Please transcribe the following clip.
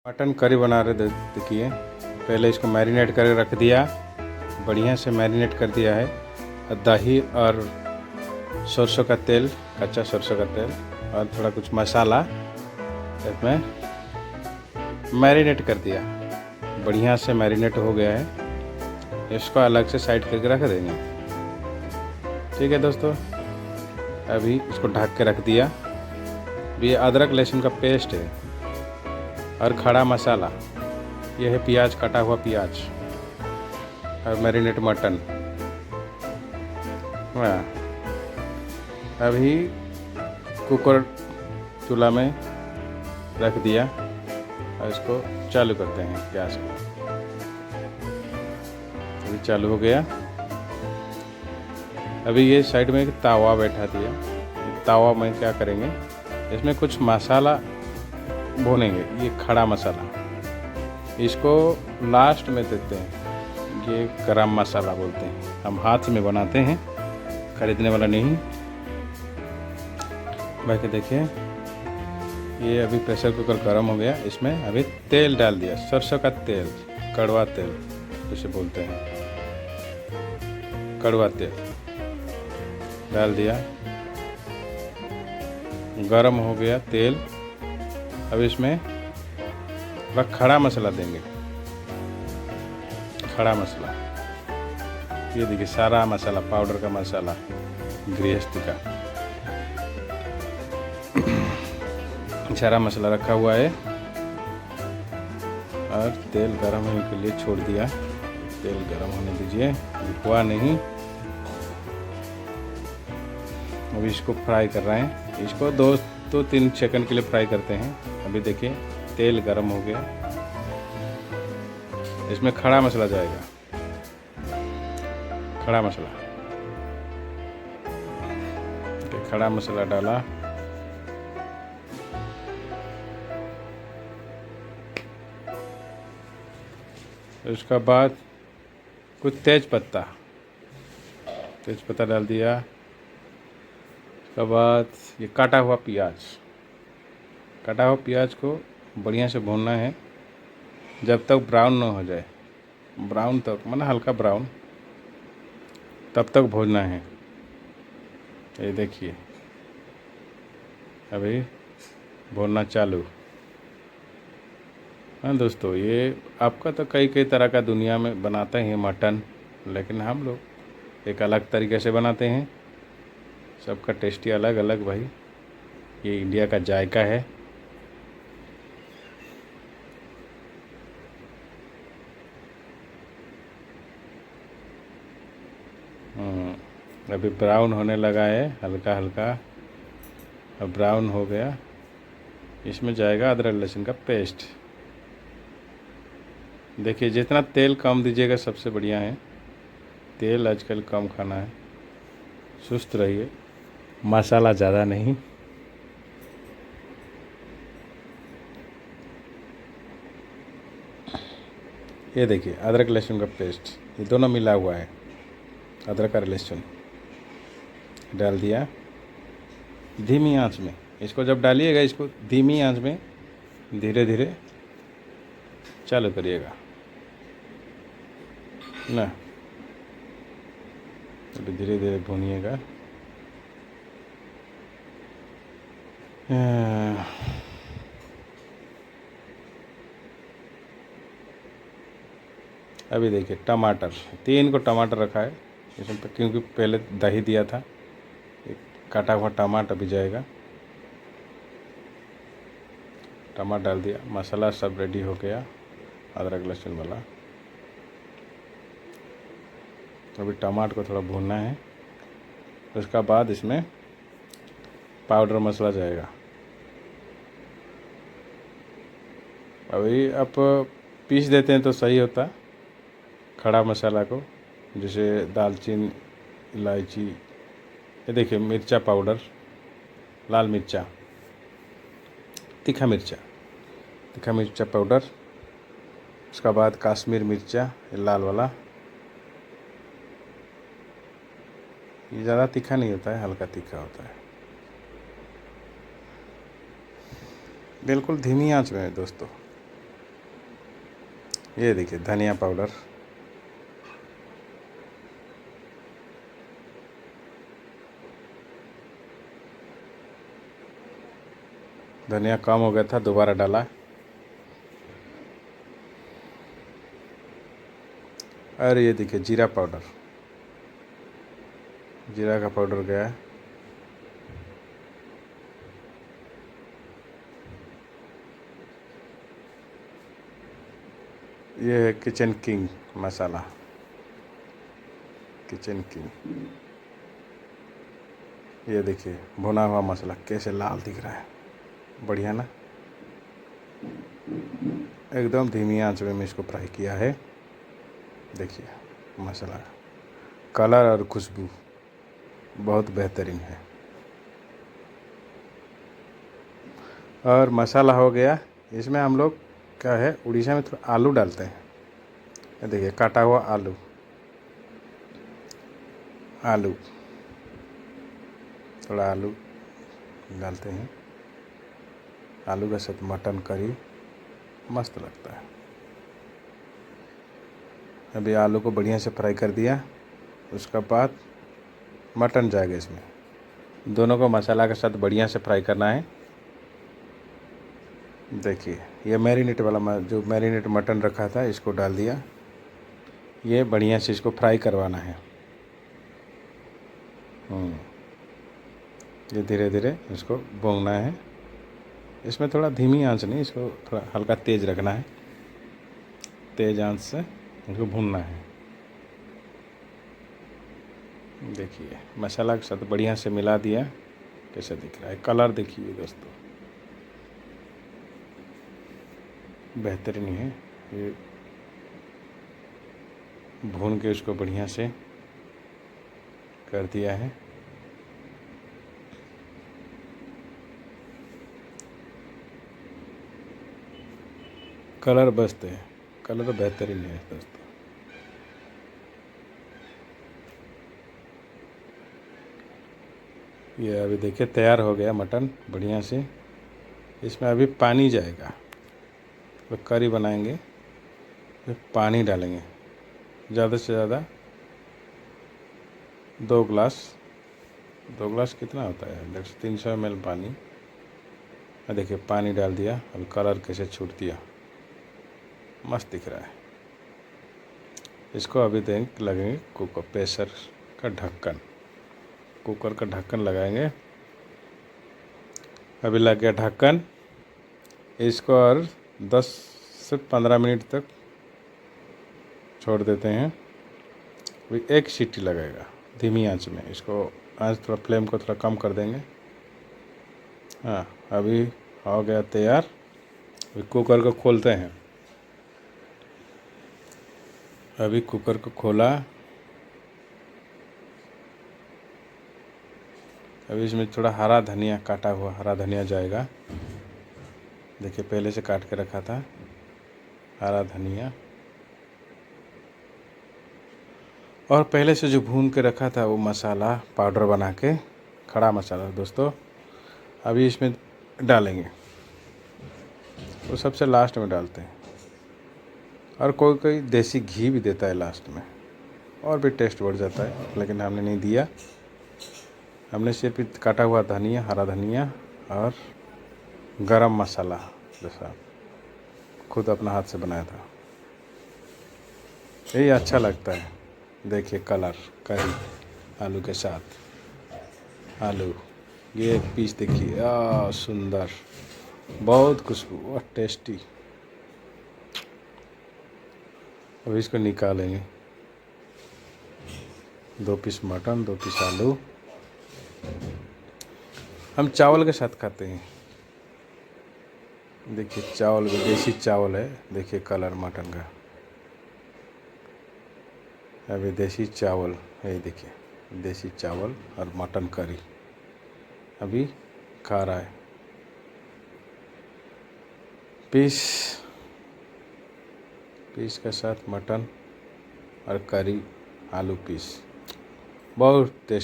Mutton curry बना रहे देखिए। पहले इसको मैरिनेट करके रख दिया, बढ़िया से मैरिनेट कर दिया है। दही और सरसों का तेल, कच्चा सरसों का तेल और थोड़ा कुछ मसाला इसमें मैरिनेट कर दिया। बढ़िया से मैरिनेट हो गया है। इसको अलग से साइड करके रख देंगे। ठीक है दोस्तों, अभी इसको ढक के रख दिया। ये अदरक लहसुन का पेस्ट है और खड़ा मसाला, यह है प्याज, कटा हुआ प्याज और मैरिनेट मटन। अभी कुकर चूल्हा में रख दिया और इसको चालू करते हैं गैस को। अभी चालू हो गया। अभी ये साइड में एक तावा बैठा दिया। तावा में क्या करेंगे, इसमें कुछ मसाला भूनेंगे। ये खड़ा मसाला, इसको लास्ट में देते हैं। ये गरम मसाला बोलते हैं। हम हाथ में बनाते हैं, खरीदने वाला नहीं। बाकी देखिए, ये अभी प्रेशर कुकर गर्म हो गया। इसमें अभी तेल डाल दिया, सरसों का तेल, कड़वा तेल जिसे बोलते हैं, कड़वा तेल डाल दिया। गरम हो गया तेल। अब इसमें थोड़ा खड़ा मसाला देंगे। खड़ा मसाला, ये देखिए सारा मसाला, पाउडर का मसाला गृहस्थी का सारा मसाला रखा हुआ है। और तेल गरम होने के लिए छोड़ दिया। तेल गरम होने दीजिए, हुआ नहीं। अभी इसको फ्राई कर रहे हैं। इसको 2-3 सेकंड के लिए फ्राई करते हैं। अभी देखिए तेल गरम हो गया। इसमें खड़ा मसाला जाएगा। खड़ा मसाला, खड़ा मसाला डाला। उसके बाद कुछ तेज पत्ता डाल दिया। उसके बाद ये काटा हुआ प्याज को बढ़िया से भूनना है जब तक ब्राउन ना हो जाए। ब्राउन तक, मतलब हल्का ब्राउन, तब तक भूनना है। ये देखिए अभी भूनना चालू। हाँ दोस्तों, ये आपका तो कई तरह का दुनिया में बनाते हैं मटन, लेकिन हम लोग एक अलग तरीके से बनाते हैं। सबका टेस्टी अलग अलग भाई। ये इंडिया का जायका है। अभी ब्राउन होने लगा है, हल्का हल्का। अब ब्राउन हो गया। इसमें जाएगा अदरक लहसुन का पेस्ट। देखिए, जितना तेल कम दीजिएगा सबसे बढ़िया है। तेल आजकल कम खाना है, सुस्त रहिए, मसाला ज़्यादा नहीं। ये देखिए अदरक लहसुन का पेस्ट, ये दोनों मिला हुआ है। अदरक और लहसुन डाल दिया धीमी आंच में। इसको जब डालिएगा, इसको धीमी आंच में धीरे धीरे चालू करिएगा ना। अभी धीरे धीरे भूनिएगा। अभी देखिए टमाटर, 3 को टमाटर रखा है इसमें, क्योंकि पहले दही दिया था। एक काटा हुआ टमाटर भी जाएगा। टमाटर डाल दिया। मसाला सब रेडी हो गया, अदरक लहसुन वाला। अभी टमाटर को थोड़ा भूनना है। उसका बाद इसमें पाउडर मसाला जाएगा। अभी आप पीस देते हैं तो सही होता, खड़ा मसाला को, जैसे दालचीनी, इलायची। ये देखिए मिर्चा पाउडर, लाल मिर्चा, तीखा मिर्चा पाउडर। उसका बाद कश्मीर मिर्चा, लाल वाला। ये ज़्यादा तीखा नहीं होता है, हल्का तीखा होता है। बिल्कुल धीमी आंच में है दोस्तों। ये देखिए धनिया पाउडर, धनिया कम हो गया था दोबारा डाला। और ये देखिए जीरा पाउडर, जीरा का पाउडर गया। ये है किचन किंग मसाला, किचन किंग। ये देखिए भुना हुआ मसाला कैसे लाल दिख रहा है, बढ़िया ना। एकदम धीमी आंच में इसको फ्राई किया है। देखिए मसाला, कलर और खुशबू बहुत बेहतरीन है। और मसाला हो गया। इसमें हम लोग क्या है, उड़ीसा में थोड़ा आलू डालते हैं। ये देखिए काटा हुआ आलू, आलू थोड़ा आलू डालते हैं। आलू के साथ मटन करी मस्त लगता है। अभी आलू को बढ़िया से फ्राई कर दिया, उसके बाद मटन जाएगा इसमें। दोनों को मसाला के साथ बढ़िया से फ्राई करना है। देखिए ये मैरिनेट वाला जो मैरिनेट मटन रखा था इसको डाल दिया। ये बढ़िया से इसको फ्राई करवाना है। ये धीरे धीरे इसको भूनना है। इसमें थोड़ा धीमी आंच नहीं, इसको थोड़ा हल्का तेज़ रखना है। तेज़ आंच से इसको भूनना है। देखिए मसाला के साथ बढ़िया से मिला दिया, कैसा दिख रहा है। कलर देखिए दोस्तों, बेहतरीन है। ये भून के उसको बढ़िया से कर दिया है। कलर बसते हैं, कलर बेहतरीन है दोस्तों। ये अभी देखिए तैयार हो गया मटन बढ़िया से। इसमें अभी पानी जाएगा, तो करी बनाएंगे, फिर पानी डालेंगे ज़्यादा से ज़्यादा 2 गिलास। 2 गिलास कितना होता है, 300 ml पानी। देखिए पानी डाल दिया। अभी कलर कैसे छूट दिया, मस्त दिख रहा है। इसको अभी लगेंगे कुकर, प्रेशर का ढक्कन, कुकर का ढक्कन लगाएंगे। अभी लग गया ढक्कन। इसको और 10 से 15 मिनट तक छोड़ देते हैं। अभी 1 सीटी लगेगा धीमी आंच में। इसको आंच थोड़ा फ्लेम को थोड़ा कम कर देंगे। हाँ अभी हो गया तैयार। अभी कुकर को खोलते हैं। अभी कुकर को खोला। अभी इसमें थोड़ा हरा धनिया, काटा हुआ हरा धनिया जाएगा। देखिए पहले से काट के रखा था हरा धनिया। और पहले से जो भून के रखा था वो मसाला पाउडर बना के, खड़ा मसाला दोस्तों, अभी इसमें डालेंगे। वो सबसे लास्ट में डालते हैं। और कोई कोई देसी घी भी देता है लास्ट में, और भी टेस्ट बढ़ जाता है, लेकिन हमने नहीं दिया। हमने सिर्फ काटा हुआ धनिया, हरा धनिया और गरम मसाला जैसा खुद अपना हाथ से बनाया था, यही अच्छा लगता है। देखिए कलर, करी आलू के साथ, आलू ये एक पीस देखिए, सुंदर, बहुत खुशबू और टेस्टी। अब इसको निकालेंगे। 2 पीस मटन, 2 पीस आलू। हम चावल के साथ खाते हैं। देखिए चावल भी देसी चावल है। देखिए कलर मटन का, अभी देसी चावल है। देखिए देसी चावल और मटन करी अभी खा रहा है। पीस के साथ मटन और करी, आलू पीस, बहुत टेस्ट।